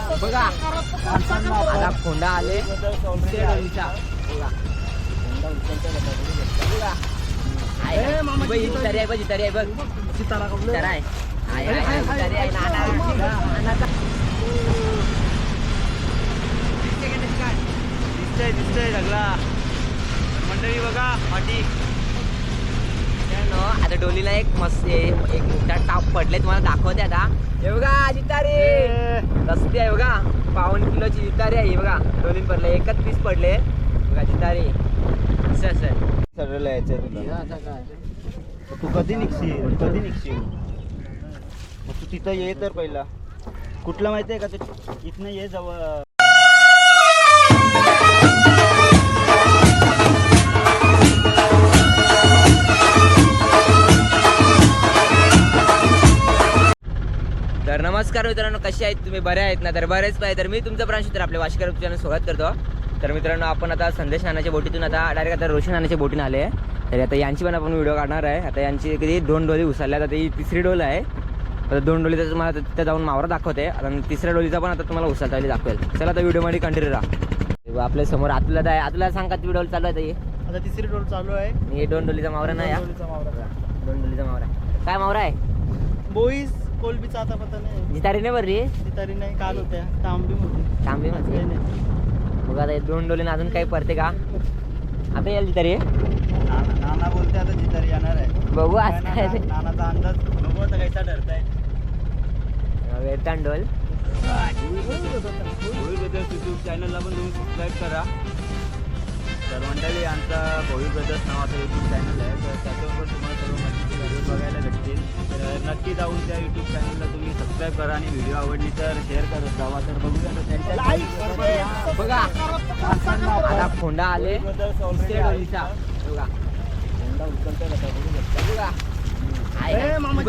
बघा आता खोंडा आले डोलीचा बघा जितारी आहे बघ जितारी आहे बघ जितारा आहे दिसतंय सगळा मंडळी बघा पाठी. आता डोलीला एक मस्त एक मोठा टाप पडले तुम्हाला दाखवते आता. हे बघा जितारी रस्ते आहे बघा 52 किलोची जितारी आहे बघा. डोलीन पडले एकच पीस पडले बघा जितारी. सरळ यायचंय तुला. तू कधी निघशील तू तिथं ये तर पहिला. कुठला माहितीये का ते इथनं ये जवळ. तर नमस्कार मित्रांनो, कसे आहेत तुम्ही? बरे आहेत ना? तर बरेच पाहिजे. तर मी तुमचा प्रांशू, तर आपल्या वाशकर चॅनल स्वागत करतो. तर मित्रांनो, आपण आता संदेश नानाच्या बोटीतून आता डायरेक्ट आता रोशन नानाच्या बोटीने आले. तर आता यांची पण आपण व्हिडिओ काढणार आहे. आता यांची कधी 2 डोली उचलल्या. आता ही तिसरी डोल आहे. आता 2 डोलीचा तुम्हाला तिथं जाऊन मावरा दाखवते. आता तिसऱ्या डोलीचा पण आता तुम्हाला उचलता दाखवेल. चला आता व्हिडिओमध्ये कंटिन्यू राहा. आपल्या समोर आतला आहे. आतला सांग का ती डोल चालू आहे? आता तिसरी डोल चालू आहे. हे 2 डोलीचा मावरा नाही. 2 डोलीचा मावरा काय मावरा आहे? बोईस कोलबीचा आता पता नाही. जितारी नाही बरं जितारी नाही. काल होत्या तांबी मध्ये. तांबी मध्ये बघा. आता 2 डोलीने अजून काही पडते का? आता येईल जितारी. नाना बोलते आता जितारी येणार आहे. बघू आज काय नानाचा अंदाज बघू आता कैसा ठरताय. वेळतान डोल यूट्यूब चॅनलला पण तुम्ही सबस्क्राईब करा. तर मंडळी आमचा भोई ब्रदर्स नावाचा यूट्यूब चॅनल आहे. तर त्याच्यावर पण तुम्हाला सर्व माहिती व्हिडिओ बघायला भेटतील. तर नक्की जाऊन त्या यूट्यूब चॅनलला तुम्ही सबस्क्राईब करा आणि व्हिडिओ आवडली तर शेअर करत जावा. तर बघूया बघा आता खोंडा आले डोलीचा बघा. खोंडा उचलतोय बघा. बघू शकता.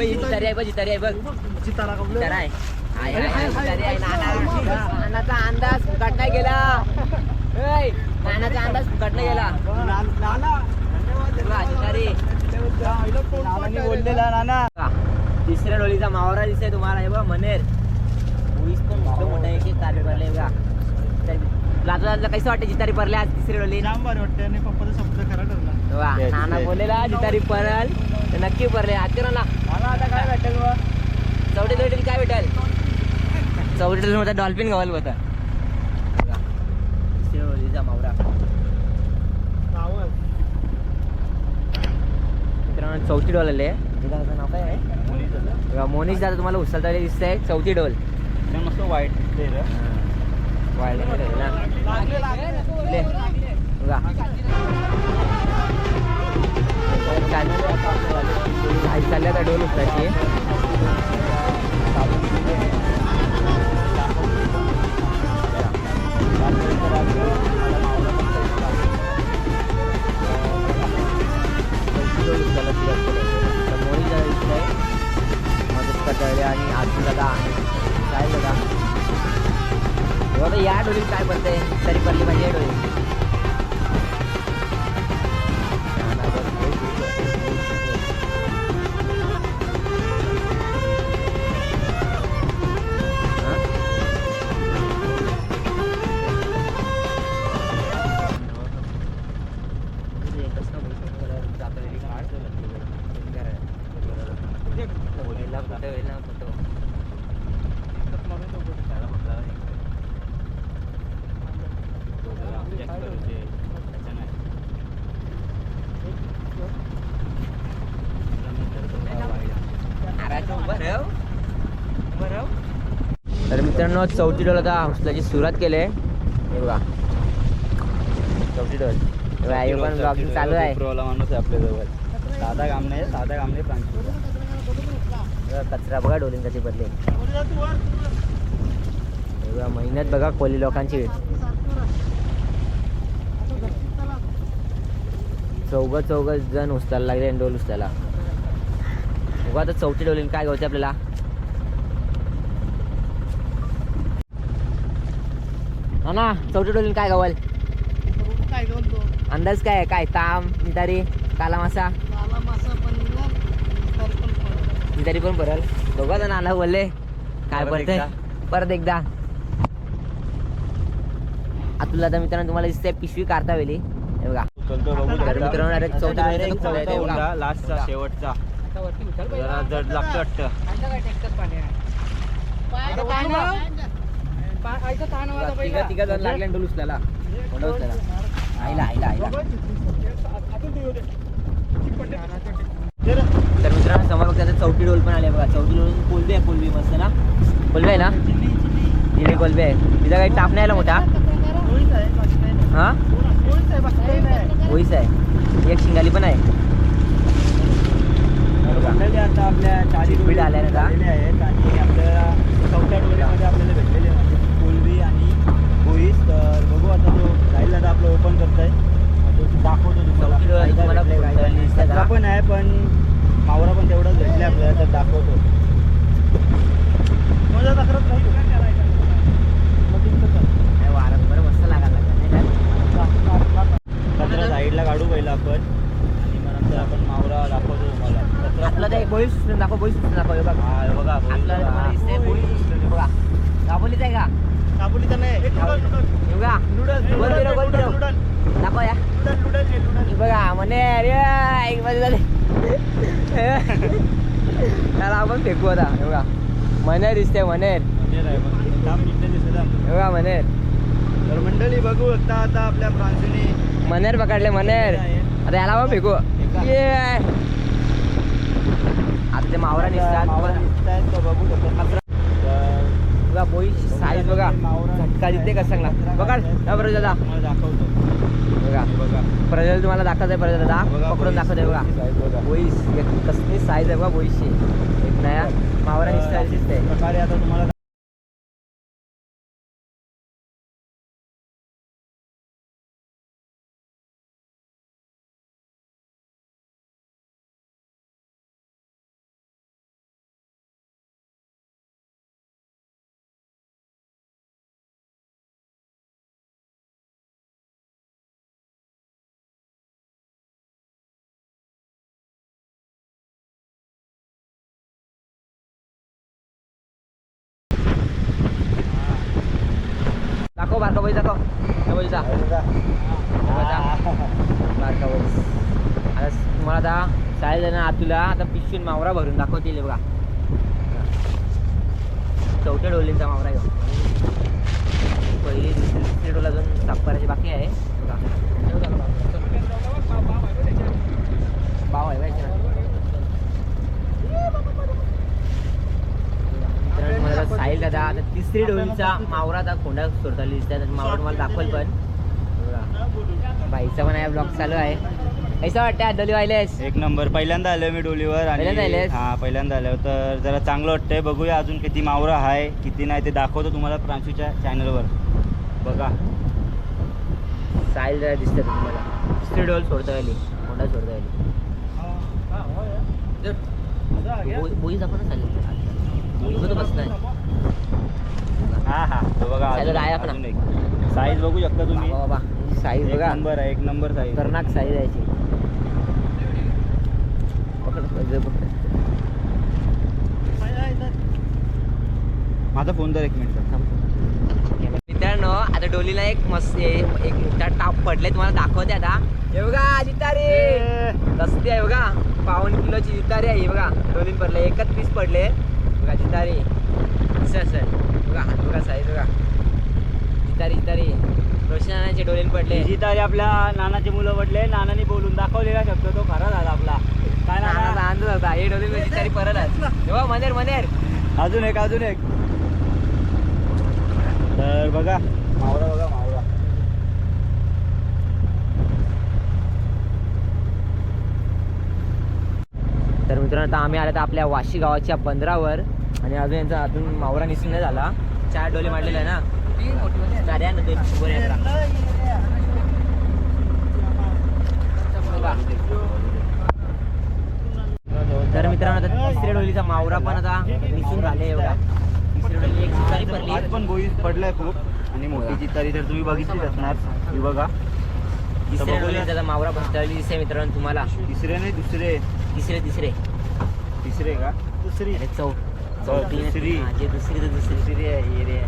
जितारी आहे बघ जितारी आहे बघ चितारा जितारा आहे. नानाचा अंदाज फुकट नाही गेला. नानाचा अंदाज फुकट नाही गेला. बोललेला नाना. तिसऱ्या डोलीचा मावरा दिसतोय तुम्हाला. हे बघ मनेर उईस पण मोठा एक तारी भरले बघा. लाजूला कसं वाटतं जितारी परले आज तिसरी डोली? जाम भारी वाटते. आणि पप्पाचा शब्द खरा ठरला. नाना बोललेला जितारी परल तर नक्की परले. आता काय भेटेल बघ. चौडी डोलीला काय भेटेल? चौडी डोली मध्ये डॉल्फिन गावाल होता. तिसऱ्या डोलीचा मावरा मित्रांनो. चौथी डोल आले. नाव काय आहे? मोनिश दादा तुम्हाला उचलता दिसतंय. चौथी डोल मस्त वाईट दिसते रे. वाढले बघा. चालल्या त्या डोल उचलायची. मोरी दिसतंय मदत कटाळे आणि आजू दादा काय बघा. बघा या डोलीत काय पडतंय तरी पडली पाहिजे या डोली. तर मित्रांनो, चौथी डोल आता उचलायची सुरुवात केली आहे. हे बघा चौथी डोल. आई पण ब्लॉगिंग चालू आहे. माणूस आहे आपल्याजवळ. साधा काम नाही प्रांशू. कचरा बघा डोलीन कशी बदले. मेहनत बघा कोली लोकांची. चौघ जण उचलायला लागले डोल उचलायला. बघा आता चौथी डोलीन काय गावते आपल्याला. ना चौथी डोलीन काय गावल? अंदाज काय? काय ताम नितारी काला मासा नितारी पण भरल. बघा नाना बोलले काय पडते. परत एकदा आतुला आता मित्रांनो तुम्हाला दिसतंय पिशवी काढता वेळी हे बघा. उचलतो बघू तर शकता. मित्रांनो डायरेक्ट चौथ्या Direct डोलीचा खोला येते चौथा बघा. उंडा, लास्टचा शेवटचा जरा जड लागतं वाटतं. तिघा जण लागले डोल उचलायला कोंडा उचलायला. आईला आईला आईला. तर मित्रांनो समोर बघता आता चौथी डोल पण आली बघा. चौथी डोल कोलबी आहे, कोलबी मस्त ना, कोलबी आहे ना, तिने कोलबी आहे. तिचा काही टाप नाही आला मोठा. हा ओईस आहे, एक शिंगाली पण आहे. मंडळी आता आपल्या चारी Speed आल्या ना आता? झालेले आहेत आणि आपल्याला चौथ्या डोळ्यामध्ये आपल्याला भेटलेले म्हणजे कोलबी आणि बोईस. तर बघू आता तो राहील आता आपलं ओपन करतोय. तो दाखवतो तुम्हाला. चौथी डोळ्याची फायदा तुम्हाला भेटलाय, कोणता फायदा. दिसतंय कचरा का? पण आहे पण मावरा पण तेवढाच भेटले आपल्याला तर दाखवतो. नाही, वारं बरं मस्त लागायला लागलं कचरा साईडला काढू पहिला आपण आणि मग नंतर आपण मावरा दाखवतो तुम्हाला. कचरा आपला ते बोई सुचलं दाखव, बोई सुचलं दाखव हे बघा. हा, हे बघा बोईस आपल्याला बघा. तुम्हाला दिसतंय बोई सुचलं बघा. दाबोलीच आहे का काबुलीचा नाही हे बघा. गोल फिरव, गोल फिरव. दाखव या हे बघा म्हणे अरे एक बाजू झाले. त्याला आपण फेकू आता हे बघा. मनेर दिसते मनेर हे बघा मनेर. तर मंडळी बघू शकता आता आपल्या फ्रान्सीने मनेर पकडले मनेर. आता याला पण फेकू. ये आता ते मावरा निघतात मावरा दिसतायत तो बघू शकता. तर बघा बोई साईज बघा. झटका दिसते कसं सांगला बघा ना बरं दादा तुम्हाला दाखवतो. बघा. बघा प्रजल तुम्हाला दाखवत आहे प्रजल दादा बघा, पकडून दाखवत आहे बघा. size बघा. बोईस कसली साईज आहे बघा बोईसची. एक नया मावरा दिसते. प्रकारे आता तुम्हाला दाखव बारका बोईस दाखव. त्या बोईचा बारका बोईस. आता तुम्हाला आता साईज आहे ना आतुला आता पिशवीन मावरा भरून दाखवतील हे बघा. चौथ्या डोलींचा मावरा घेऊ. पहिली दुसरी तिसरी डोल अजून साफ करायची बाकी आहे बघा. भाव आहे पाहिजे ना. मित्रांनो तुम्हाला साईल दादा आता तिसरी डोलीचा मावरा आता खोंडा सोडताना दिसतात. मावरा तुम्हाला दाखवल पण बघा. बाईचा पण आहे ब्लॉग चालू आहे. कैसा वाटतं डोली वाहिलेस? एक नंबर. पहिल्यांदा आलोय मी डोलीवर पहिल्यांदा आणि आलेस? हा पहिल्यांदा आलो तर जरा चांगलं वाटतंय. बघूया अजून किती मावरा आहे किती नाही ते दाखवतो तुम्हाला प्रांशूच्या चॅनलवर. बघा साईल दादा दिसतात तुम्हाला. तिसरी डोल सोडता आली खोंडा सोडता आली. बोई दाखव ना चालेल बस नाही. हा हा तो बघा Size आहे आपला. अजून एक साईज बघू शकता तुम्ही. बाबा साईज एक बघा नंबर आहे, एक नंबर साईज. खतरनाक साईज आहे याची. पकड, पकड, पकड. माझा फोन तर एक मिनिट. मित्रांनो आता डोलीला एक मस्त एक मोठा टाप पडले तुम्हाला दाखवते आता. हे बघा जितारी कसली आहे बघा. 52 किलोची जितारी आहे ही बघा. डोलीन पडले एकच पीस पडले बघा जितारी. असेल बघा हात बघा साईज बघा. जितारी जितारी रोशनाचे डोलीन पडले. जी तारी आपल्या नानाचे मुलं पडले. नानाने बोलून दाखवलेला शब्द तो खरा झाला आपला. काय नानाचा नाना अंदाज होता हे डोलीन जितारी परत आहे. तेव्हा मनेर मनेर. अजून एक अजून एक. तर बघा मावरा बघा मावरा. तर मित्रांनो आता आम्ही आलो तर आपल्या वाशी गावाच्या बंदरावर आणि अजून यांचा अजून मावरा निसून नाही झाला. 4 डोले मारलेले आहे ना. साऱ्या ना 2 वर आहे बघा. तर मित्रांनो आता तिसऱ्या डोलीचा मावरा पण आता निसून झाले बघा. तिसऱ्या डोली एक सुतारी पडली. आज पण बोईस पडलाय खूप आणि मोठी जितारी तर तुम्ही बघितलीच असणार. ही बघा तिसऱ्या डोलीचा आता मावरा बसलेली दिसते मित्रांनो तुम्हाला. तिसरे नाही दुसरे तिसरे तिसरे का दुसरी अरे चौथी दुसरी. दुसरी तर दुसरी दुसरी आहे ही रे.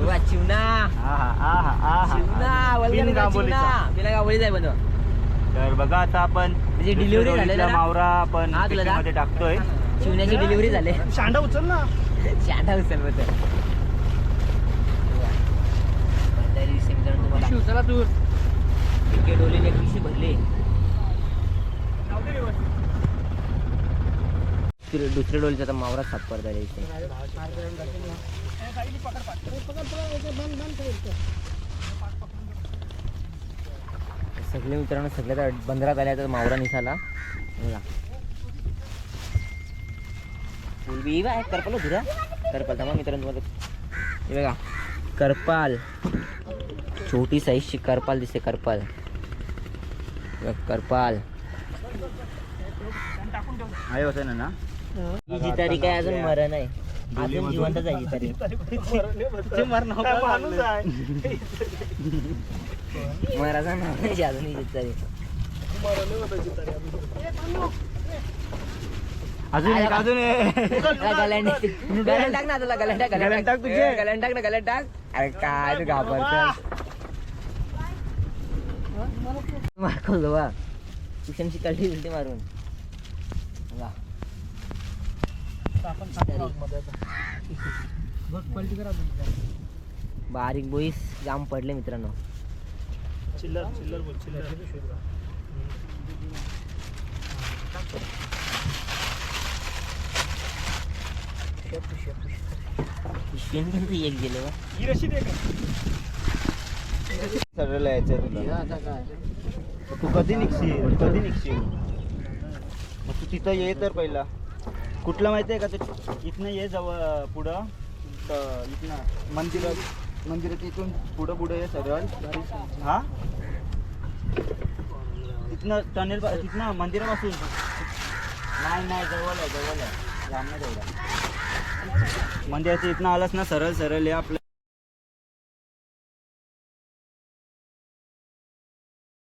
वा, चिवना चिवना वल्गन बिन गाबोलीचा. चिवना बिना गाबोलीचा आहे बनव. तर बघा आता आपण त्याची डिलिव्हरी दुसऱ्या झालेली डोलीतला ना? मावरा आपण हा, तुला मध्ये टाकतोय. चिवण्याची डिलिव्हरी झाली. शांडा उचल ना. शांडा उचल बद्दल तुम्हाला शिवचला तू. इतके डोलीने एक पिशवी भरली. दुसऱ्या डोलीचा आता मावरा साफ करता येईल इथे. सगळे मित्रांनो सगळ्या बंदरात आल्या तर मावरा निसाला बघा. फुलबी आहे करपाल होती करपाल थांबा मित्रांनो तुम्हाला हे बघा करपाल छोटी साईजची करपाल दिसते. करपाल बघ, करपाल आहे होतं ना. ही जितारी काय अजून मरण नाही, अजून जिवंतच आहे जितारी. माणूस आहे. मराचा नाव नाही अजून ही जितारी. अजून एक गल्यान टाक ना तुला गल्यान टाक गल्यान टाक तुझे. गल्यान टाक ना गल्यान टाक. अरे काय तू घाबरत मारखवलं बा ट्युशनची कल्टी बिलटी मारून बघा. बारीक बोईस जाम पडले मित्रांनो. चिल्लर चिल्लर बोल चिल्लर. पिशवीन पण तू एक गेले बा. ही रशीद आहे का? सरळ यायचं तुला. तू कधी निघशील मग तू तिथं ये तर पहिला. कुठला माहिती आहे का ते इथनं ये जवळ पुढं तर इथनं मंदिरात इथून पुढं ये सरळ. हा तिथनं टनेल तिथनं मंदिरापासून नाही जवळ आहे लांब नाही तेवढा. मंदिराच्या इथनं आलास ना सरळ ये आपलं